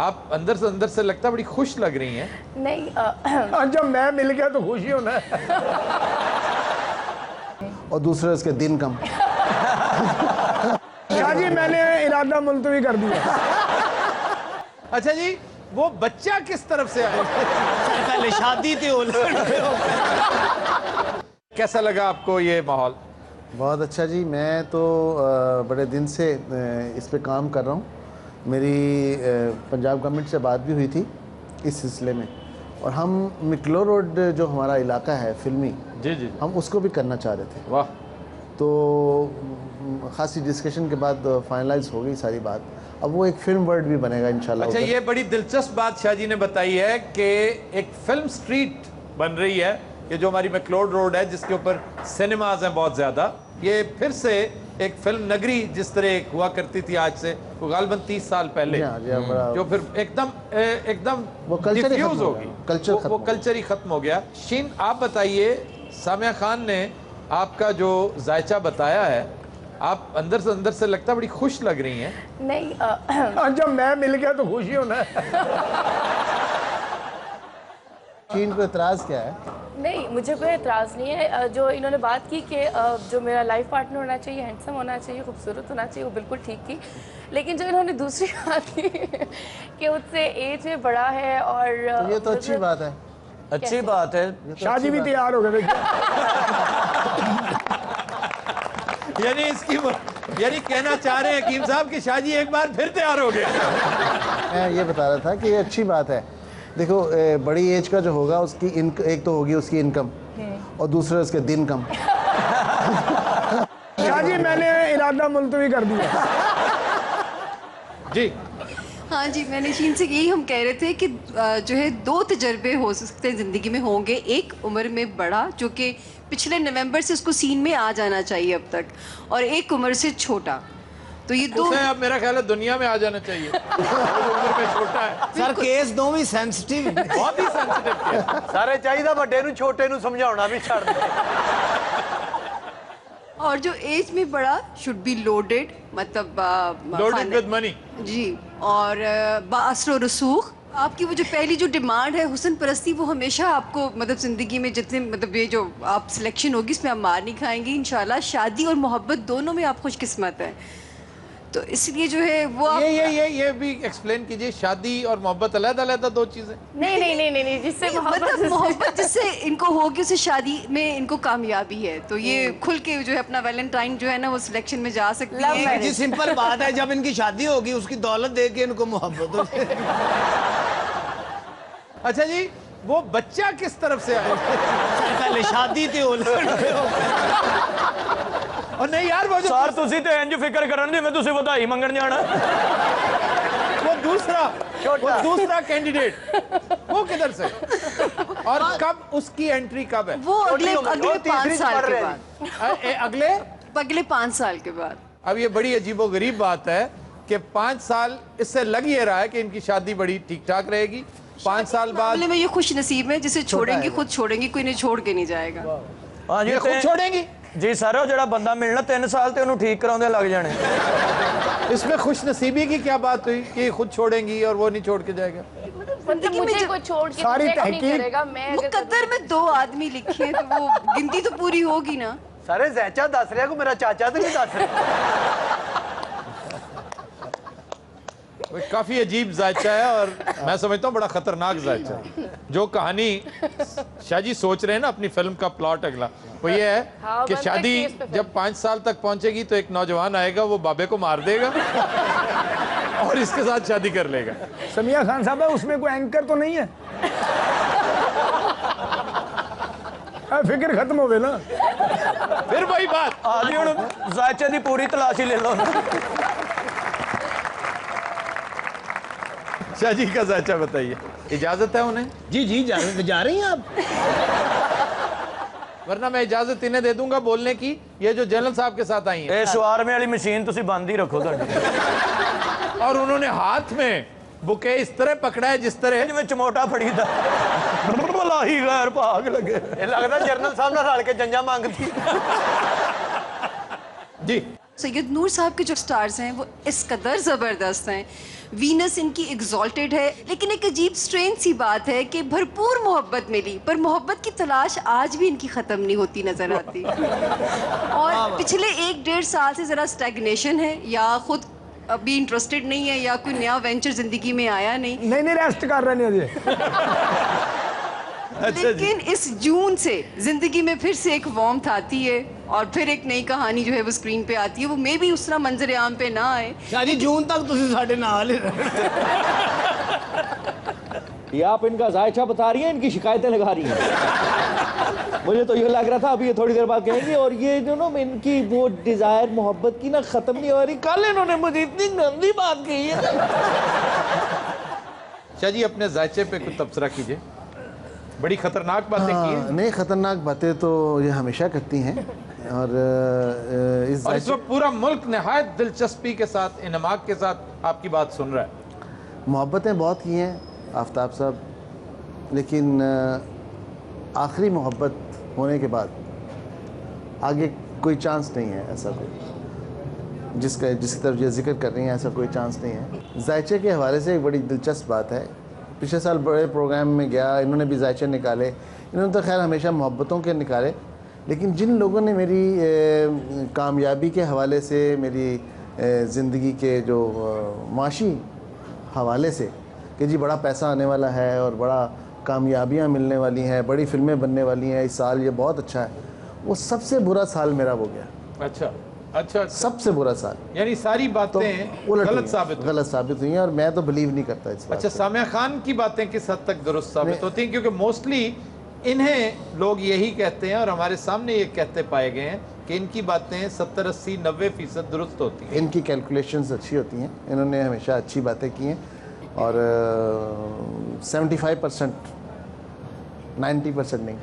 आप अंदर से लगता बड़ी खुश लग रही हैं। नहीं जब मैं मिल गया तो खुशी होना है। और दूसरे उसके दिन कम। शाह जी मैंने इरादा मुलतवी कर दिया। अच्छा जी, वो बच्चा किस तरफ से आया? पहले शादी थी। कैसा लगा आपको ये माहौल? बहुत अच्छा जी। मैं तो बड़े दिन से इस पे काम कर रहा हूँ। मेरी पंजाब गवर्नमेंट से बात भी हुई थी इस सिलसिले में, और हम मिकलो रोड जो हमारा इलाका है फिल्मी, जी हम उसको भी करना चाह रहे थे। वाह। तो खासी डिस्कशन के बाद फाइनलाइज हो गई सारी बात। अब वो एक फिल्म वर्ल्ड भी बनेगा इंशाल्लाह। अच्छा, ये बड़ी दिलचस्प बात शाह जी ने बताई है कि एक फिल्म स्ट्रीट बन रही है, ये जो हमारी मैक्लोड रोड है जिसके ऊपर सिनेमाज हैं बहुत ज़्यादा, ये फिर से एक फिल्म नगरी जिस तरह एक हुआ करती थी आज से गालबन 30 साल पहले, जो फिर एकदम वो कल्चर डिफ्यूज होगी, वो कल्चर ही खत्म हो गया। शीन, आप बताइए, सामिया खान ने आपका जो जायचा बताया है, आप अंदर से लगता बड़ी खुश लग रही हैं। नहीं जब मैं मिल गया तो खुशी होना है। शीन को एतराज़ क्या है? नहीं, मुझे कोई एतराज़ नहीं है। जो इन्होंने बात की कि जो मेरा लाइफ पार्टनर होना चाहिए हैंडसम होना चाहिए, खूबसूरत होना चाहिए, वो बिल्कुल ठीक की। लेकिन जो इन्होंने दूसरी बात की कि उससे एज में बड़ा है, और तो ये तो अच्छी बात है। अच्छी बात है। शाह जी भी तैयार हो गए। यानी कहना चाह रहे हैं हकीम साहब कि शाह जी एक बार फिर तैयार हो गए। मैं ये बता रहा था कि ये अच्छी बात है। देखो, बड़ी एज का जो होगा उसकी एक तो होगी उसकी इनकम, और दूसरे उसके दिन कम। शाह जी मैंने इरादा मुलतवी कर दिया। जी हाँ जी, मैंने शीन से यही हम कह रहे थे कि जो है 2 तजर्बे हो सकते हैं ज़िंदगी में होंगे। एक उम्र में बड़ा, जो कि पिछले नवंबर से उसको सीन में आ जाना चाहिए अब तक, और एक उम्र से छोटा। तो ये दो अब मेरा ख्याल है दुनिया में आ जाना चाहिए। उम्र में छोटा है सर, केस दो भी सेंसिटिव, बहुत ही सेंसिटिव। सारे चाहिए बड़े नूं छोटे नूं समझाना भी छड़ दे। और जो एज में बड़ा शुड बी लोडेड, मतलब लोडेड विद मनी जी, और बाअसर रसूख। आपकी वो जो पहली जो डिमांड है हुस्न परस्ती, वो हमेशा आपको मतलब ज़िंदगी में जितने मतलब ये जो आप सिलेक्शन होगी इसमें आप मार नहीं खाएंगी इंशाल्लाह। शादी और मोहब्बत दोनों में आप खुशकिस्मत हैं, तो इसलिए जो है वो आप ये भी एक्सप्लेन कीजिए, शादी और मोहब्बत अलग-अलग दो चीजें? नहीं, जिससे मतलब मोहब्बत जिससे इनको होगी उसे शादी में इनको कामयाबी है, तो ये खुल के जो है अपना वैलेंटाइन जो है ना वो सिलेक्शन में जा सकती है। जी सिंपल बात है, जब इनकी शादी होगी उसकी दौलत दे के इनको मोहब्बत होगी। अच्छा जी, वो बच्चा किस तरफ से आया? पहले शादी थी। और नहीं यार, वो सर तुसी तो इंज फिक्र करन दे, मैं तुसी बधाई मंगन जाना। वो दूसरा कैंडिडेट वो किधर से, और कब उसकी एंट्री कब है? वो अगले 5 साल के बाद। अगले 5 साल के बाद। अब ये बड़ी अजीबोगरीब बात है कि 5 साल इससे लग ये रहा है कि इनकी शादी बड़ी ठीक ठाक रहेगी। 5 साल बाद में ये खुश नसीब है, जिसे छोड़ेंगी खुद छोड़ेंगी, कोई नहीं छोड़ के नहीं जाएगा। हाँ जी, खुद छोड़ेंगी जी सर। वो जड़ा बंदा मिलना 3 साल ते उन्हें ठीक कराने लग जाने। इसमें खुश नसीबी की क्या बात हुई कि खुद छोड़ेंगी और वो नहीं छोड़ के जाएगा? मतलब मुझे कोई छोड़ के सारी रिजेक्ट नहीं तहकीक करेगा। मैं मुकद्दर में 2 आदमी लिखे हैं, तो वो गिनती तो पूरी होगी ना। सारे जैचा दस रहा को मेरा चाचा तो नहीं दस रहा। काफी अजीब जायचा है, और मैं समझता हूँ बड़ा खतरनाक जायचा है। जो कहानी शाह जी सोच रहे हैं ना अपनी फिल्म का प्लॉट अगला, वो ये है कि शादी जब 5 साल तक पहुंचेगी तो एक नौजवान आएगा, वो बाबे को मार देगा और इसके साथ शादी कर लेगा। समिया खान साहब, उसमें कोई एंकर तो नहीं है? फिक्र खत्म हो गई ना। फिर वही बात, आज हम जायचे की पूरी तलाशी ले लो। शाह जी का जायचा बताइए, इजाजत है उन्हें? जी जी जा रही हैं आप? वरना मैं इजाजत इन्हें दे दूंगा बोलने की। ये जो जनरल साहब के साथ आई है, शवारमे वाली मशीन तुसी बंद ही रखो। और उन्होंने हाथ में बुके इस तरह पकड़ा है जिस तरह जिवें चमोटा फड़ी था। ही गैर भाग लगे, लगता जनरल साहब ना रल के जंजा मांगती। जी सैयद नूर साहब के जो स्टार्स हैं वो इस कदर ज़बरदस्त हैं। वीनस इनकी एग्जॉल्टेड है, लेकिन एक अजीब स्ट्रेंज सी बात है कि भरपूर मोहब्बत मिली पर मोहब्बत की तलाश आज भी इनकी ख़त्म नहीं होती नज़र आती। और पिछले 1-1.5 साल से ज़रा स्टैग्नेशन है, या खुद अभी इंटरेस्टेड नहीं है, या कोई नया वेंचर ज़िंदगी में आया नहीं। नहीं रेस्ट कर रहे हैं जी। लेकिन इस जून से जिंदगी में फिर से एक वार्मथ आती है और फिर एक नई कहानी जो है वो स्क्रीन पे आती है। वो मे भी उस तरह मंजर आम पे ना आए। शादी जून तक तुसी साडे नाल ये आप इनका जायचा बता रही हैं, इनकी शिकायतें लगा रही हैं। मुझे तो ये लग रहा था अभी ये थोड़ी देर बाद कहेंगे और ये जो ना इनकी वो डिजायर मोहब्बत की ना खत्म नहीं हो रही। कल इन्होंने मुझे इतनी गंदी बात कही है। शाह जी अपने जायचे पे कुछ तबसरा कीजिए, बड़ी खतरनाक बातें की हैं। नहीं, खतरनाक बातें तो ये हमेशा करती हैं और इस वक्त पूरा मुल्क नहायत दिलचस्पी के साथ, इनमाक के साथ आपकी बात सुन रहा है। मोहब्बतें बहुत की हैं आफ्ताब साहब, लेकिन आखिरी मोहब्बत होने के बाद आगे कोई चांस नहीं है ऐसा कोई जिसकी तरफ ये जिक्र कर रही हैं, ऐसा कोई चांस नहीं है। जायचे के हवाले से एक बड़ी दिलचस्प बात है, पिछले साल बड़े प्रोग्राम में गया, इन्होंने भी जायचे निकाले। इन्होंने तो खैर हमेशा मोहब्बतों के निकाले, लेकिन जिन लोगों ने मेरी कामयाबी के हवाले से, मेरी ज़िंदगी के जो माशी हवाले से कि जी बड़ा पैसा आने वाला है और बड़ा कामयाबियाँ मिलने वाली हैं, बड़ी फिल्में बनने वाली हैं, इस साल ये बहुत अच्छा है, वो सबसे बुरा साल मेरा वो गया। अच्छा अच्छा, सबसे बुरा साल, यानी सारी बातें गलत साबित हुई हैं और मैं तो बिलीव नहीं करता इस बात। अच्छा, सामिया खान की बातें किस हद तक दुरुस्त साबित होती हैं? क्योंकि मोस्टली इन्हें लोग यही कहते हैं और हमारे सामने ये कहते पाए गए हैं कि इनकी बातें 70, 80, 90% दुरुस्त होती हैं। इनकी कैलकुलेशंस अच्छी होती हैं, इन्होंने हमेशा अच्छी बातें की हैं और 75%, 90% नहीं।